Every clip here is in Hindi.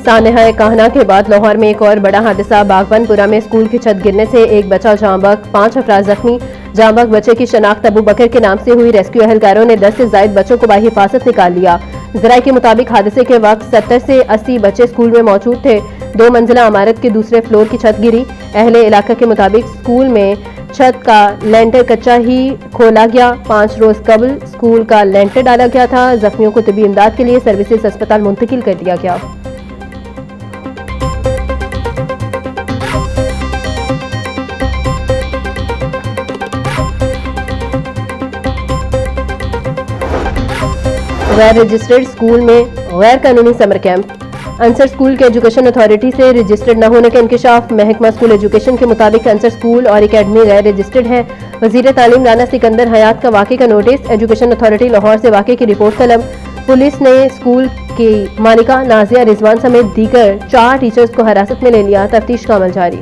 सानेहा कहना के बाद लाहौर में एक और बड़ा हादसा। बागवानपुरा में स्कूल की छत गिरने से एक बच्चा जांबक, 5 अफराद जख्मी। जांबक बच्चे की शनाख्त अबू बकर के नाम से हुई। रेस्क्यू एहलकारों ने 10 से ज्यादा बच्चों को बाहिफाजत निकाल लिया। जराये के मुताबिक हादसे के वक्त 70 से 80 बच्चे स्कूल में मौजूद थे। 2 मंजिला इमारत के दूसरे फ्लोर की छत गिरी। अहले इलाका के मुताबिक स्कूल में छत का लेंटर कच्चा ही खोला गया। 5 रोज कबल स्कूल का लेंटर डाला गया था। जख्मियों को तबी इमदाद के लिए सर्विसेज अस्पताल मुंतकिल कर दिया गया। गैर रजिस्टर्ड स्कूल में गैर कानूनी समर कैंप। अंसर स्कूल के एजुकेशन अथॉरिटी से रजिस्टर्ड न होने का इंकशाफ। महकमा स्कूल एजुकेशन के मुताबिक अंसर स्कूल और एकेडमी गैर रजिस्टर्ड है। वजीर तालीम राना सिकंदर हयात का वाक़े का नोटिस। एजुकेशन अथॉरिटी लाहौर से वाक़े की रिपोर्ट तलब। पुलिस ने स्कूल की मालिका नाजिया रिजवान समेत दीगर 4 टीचर्स को हिरासत में ले लिया। तफ्तीश का अमल जारी।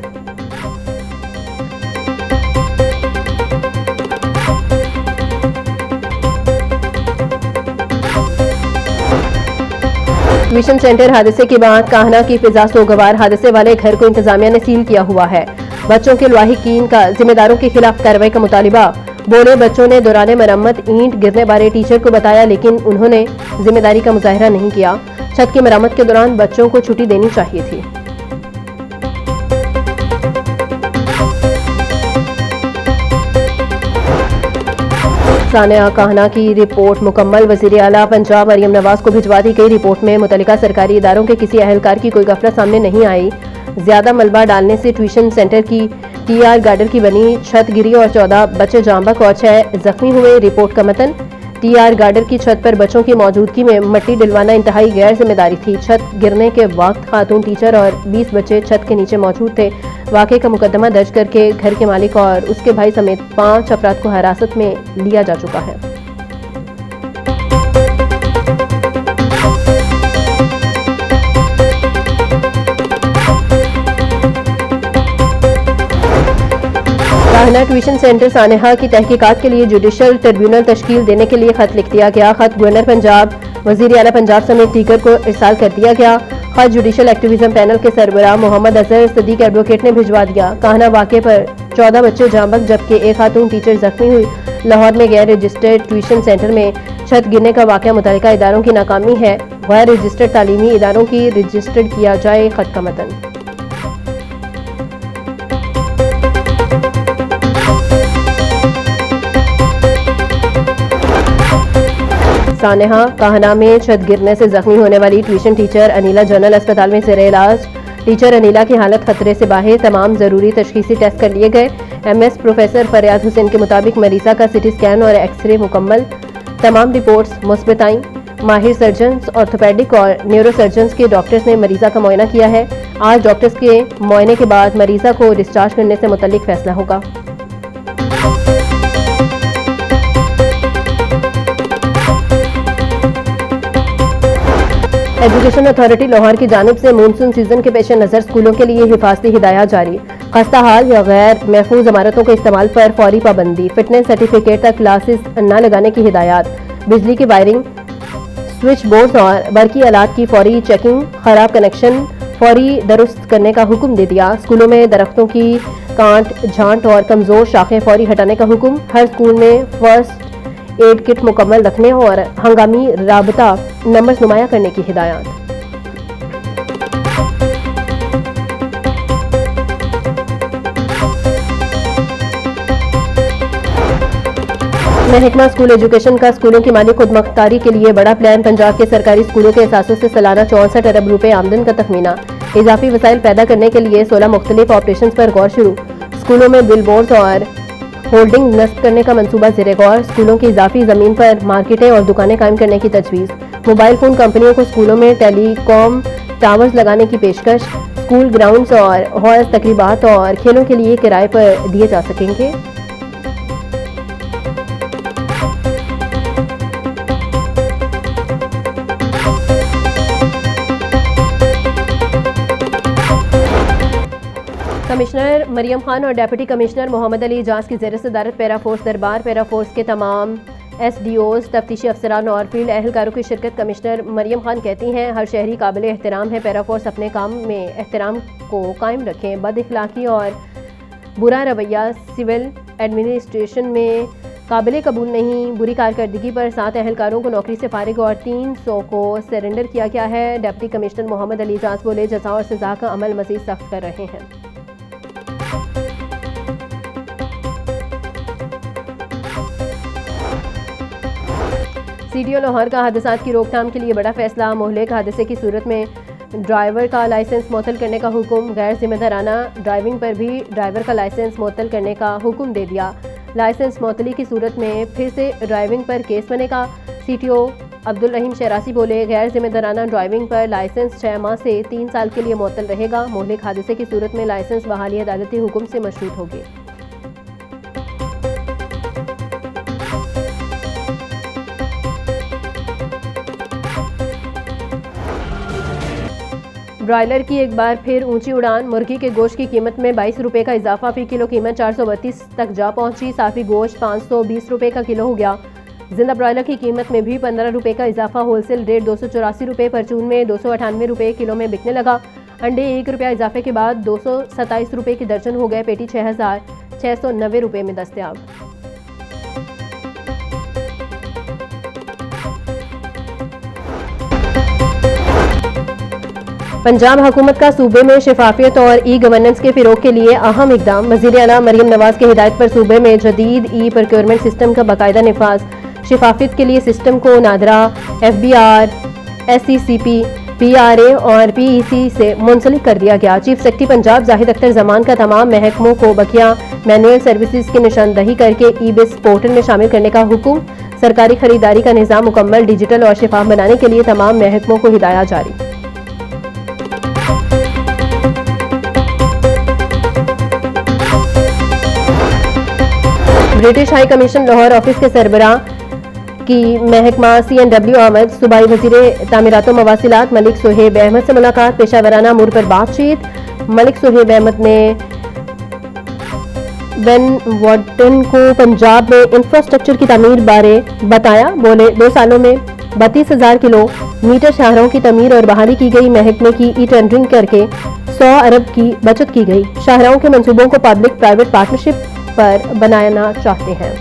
ट्यूशन सेंटर हादसे के बाद काहना की फिजा सोगवार। हादसे वाले घर को इंतजामिया ने सील किया हुआ है। बच्चों के लाहिकीन का जिम्मेदारों के खिलाफ कार्रवाई का मुतालिबा। बोले बच्चों ने दौरान मरम्मत ईंट गिरने बारे टीचर को बताया, लेकिन उन्होंने जिम्मेदारी का मुजाहिरा नहीं किया। छत की मरम्मत के दौरान बच्चों को छुट्टी देनी चाहिए थी। सानिया कहना की रिपोर्ट मुकम्मल। वज़ीर आला पंजाब मरियम नवाज को भिजवा दी गई। रिपोर्ट में मुतल्लिका सरकारी इदारों के किसी अहलकार की कोई गफलत सामने नहीं आई। ज्यादा मलबा डालने से ट्यूशन सेंटर की TR गार्डर की बनी छत गिरी और 14 बच्चे जांबक और 6 जख्मी हुए। रिपोर्ट का मतन। TR गार्डर की छत पर बच्चों की मौजूदगी में मिट्टी डलवाना इंतहाई गैर जिम्मेदारी थी। छत गिरने के वक्त खातून टीचर और 20 बच्चे छत के नीचे मौजूद थे। वाक़े का मुकदमा दर्ज करके घर के मालिक और उसके भाई समेत 5 अफराद को हिरासत में लिया जा चुका है। काहना ट्यूशन सेंटर सानेहा की तहकीकात के लिए जुडिशल ट्रिब्यूनल तश्कील देने के लिए खत लिख दिया गया। खत गवर्नर पंजाब, वज़ीर आला पंजाब समेत दीगर को इरसाल कर दिया गया। खत जुडिशल एक्टिविज्म पैनल के सरबराह मोहम्मद अजहर सदीक एडवोकेट ने भिजवा दिया। काहना वाक़े पर 14 बच्चे जांबक जबकि एक खातून टीचर जख्मी हुई। लाहौर में गैर रजिस्टर्ड ट्यूशन सेंटर में छत गिरने का वाक़या मुतल्लिका इदारों की नाकामी है। गैर रजिस्टर्ड तालीमी इदारों की रजिस्टर्ड किया जाए। खत का मतन। सानेहा कहना में छत गिरने से जख्मी होने वाली ट्यूशन टीचर अनीला जनरल अस्पताल में ज़ेर इलाज। टीचर अनीला की हालत खतरे से बाहर। तमाम ज़रूरी तशखीसी टेस्ट कर लिए गए। MS प्रोफेसर फरियाद हुसैन के मुताबिक मरीज़ा का CT स्कैन और एक्सरे मुकम्मल। तमाम रिपोर्ट्स मुस्बत आईं। माहिर सर्जन्स, ऑर्थोपेडिक और न्यूरो सर्जन्स के डॉक्टर्स ने मरीज़ा का मुआयना किया है। आज डॉक्टर्स के मुआयने के बाद मरीज़ा को डिस्चार्ज करने से मुतल्लिक फैसला होगा। एजुकेशन अथॉरिटी लाहौर की जानिब से मानसून सीजन के पेश नज़र स्कूलों के लिए हिफाजती हिदायत जारी। खस्ता हाल या गैर महफूज इमारतों के इस्तेमाल पर फौरी पाबंदी। फिटनेस सर्टिफिकेट तक क्लासेस न लगाने की हिदायत। बिजली की वायरिंग, स्विच बोर्ड और बरकी आलात की फौरी चेकिंग। खराब कनेक्शन फौरी दुरुस्त करने का हुक्म दे दिया। स्कूलों में दरख्तों की कांट झांट और कमजोर शाखें फौरी हटाने का हुक्म। हर स्कूल में फर्स्ट एड किट मुकम्मल रखने और हंगामी राबता नंबर नुमाया करने की हिदायत। महकमा स्कूल एजुकेशन का स्कूलों की माली खुद मुख्तारी के लिए बड़ा प्लान। पंजाब के सरकारी स्कूलों के असासों से सालाना 64 अरब रुपए आमदन का तखमीना। इजाफी वसाइल पैदा करने के लिए 16 मुख्तलिफ ऑपरेशन पर गौर शुरू। स्कूलों में बिल बोर्ड और होल्डिंग नस्ब करने का मंसूबा ज़ेरे गौर। स्कूलों की इजाफी ज़मीन पर मार्केटें और दुकानें कायम करने की तजवीज़। मोबाइल फ़ोन कंपनियों को स्कूलों में टेलीकॉम टावर्स लगाने की पेशकश। स्कूल ग्राउंड्स और हॉल तकरीबात और खेलों के लिए किराए पर दिए जा सकेंगे। कमिश्नर मरियम खान और डेप्यूटी कमिश्नर मोहम्मद अली इजाज की ज़ेर सदारत पैरा फोर्स दरबार पैरा फोर्स के तमाम SDOs, तफ्तीशी अफसरान और फील्ड एहलकारों की शिरकत। कमिश्नर मरियम खान कहती हैं, हर शहरी काबिल एहतराम है। पैराफोर्स अपने काम में एहतराम को कायम रखें। बद इखलाकी और बुरा रवैया सिविल एडमिनिस्ट्रेशन में काबिल कबूल नहीं। बुरी कारकर्दगी पर 7 एहलकारों को नौकरी से फारिग और 300 को सरेंडर किया गया है। डिप्टी कमिश्नर मोहम्मद अली इजाज बोले, जज़ा और सज़ा का अमल मज़ीद सख्त कर रहे हैं। CDO लाहौर का हादसात की रोकथाम के लिए बड़ा फैसला। मोहल्लिक हादसे की सूरत में ड्राइवर का लाइसेंस मुअत्तल करने का हुक्म। गैर जिम्मेदाराना ड्राइविंग पर भी ड्राइवर का लाइसेंस मुअत्तल करने का हुक्म दे दिया। लाइसेंस मुअत्तली की सूरत में फिर से ड्राइविंग पर केस बनेगा। CTO अब्दुल रहीम शहरासी बोले, गैर जिम्मेदाराना ड्राइविंग पर लाइसेंस 6 माह से 3 साल के लिए मुअत्तल रहेगा। मोहल्लिक हादसे की सूरत में लाइसेंस बहाली अदालती हुक्म से मशरूत होगी। ब्रॉयलर की एक बार फिर ऊंची उड़ान। मुर्गी के गोश्त की कीमत में 22 रुपये का इजाफा। फी किलो कीमत 432 तक जा पहुंची। साफी गोश्त 520 रुपये का किलो हो गया। जिंदा ब्रॉयलर की कीमत में भी 15 रुपये का इजाफा। होलसेल रेट 284 रुपये, परचून में 298 रुपये किलो में बिकने लगा। अंडे 1 रुपया इजाफे के बाद 227 रुपये की दर्जन हो गए। पेटी 6,690 रुपये में दस्तयाब। पंजाब हुकूमत का सूबे में शफाफियत और ई-गवर्नेंस के फ़िरोग के लिए अहम इकदाम। वज़ीर आला मरियम नवाज की हिदायत पर सूबे में जदीद ई-प्रोक्योरमेंट सिस्टम का बाकायदा निफाज। शफाफियत के लिए सिस्टम को नादरा, FBR, SECP, PRA और PEC से मुंसलिक कर दिया गया। चीफ सेक्रेटरी पंजाब जाहिद अख्तर जमान का तमाम महकमों को बकिया मैनुअल सर्विसेज की निशानदही करके ई-बिस पोर्टल में शामिल करने का हुक्म। सरकारी खरीदारी का निज़ाम मुकम्मल, डिजिटल और शफाफ बनाने के लिए तमाम महकमों को हिदायत जारी। British high commission Lahore office के सरबराह की महकमा CNW आमद। सूबाई वज़ीर तामीरात व मवासिलात मलिक सुहेब अहमद से मुलाकात। पेशावराना अमूर पर बातचीत। मलिक सुहेब अहमद ने बेन वाटन को पंजाब में इंफ्रास्ट्रक्चर की तमीर बारे बताया। बोले, 2 सालों में 32,000 किलोमीटर शाहराहों की तमीर और बहाली की गई। महकमे की ई-टेंडरिंग करके 100 अरब की बचत की गई। शाहराहों के मंसूबों को पब्लिक प्राइवेट पार्टनरशिप पर बनाना चाहते हैं।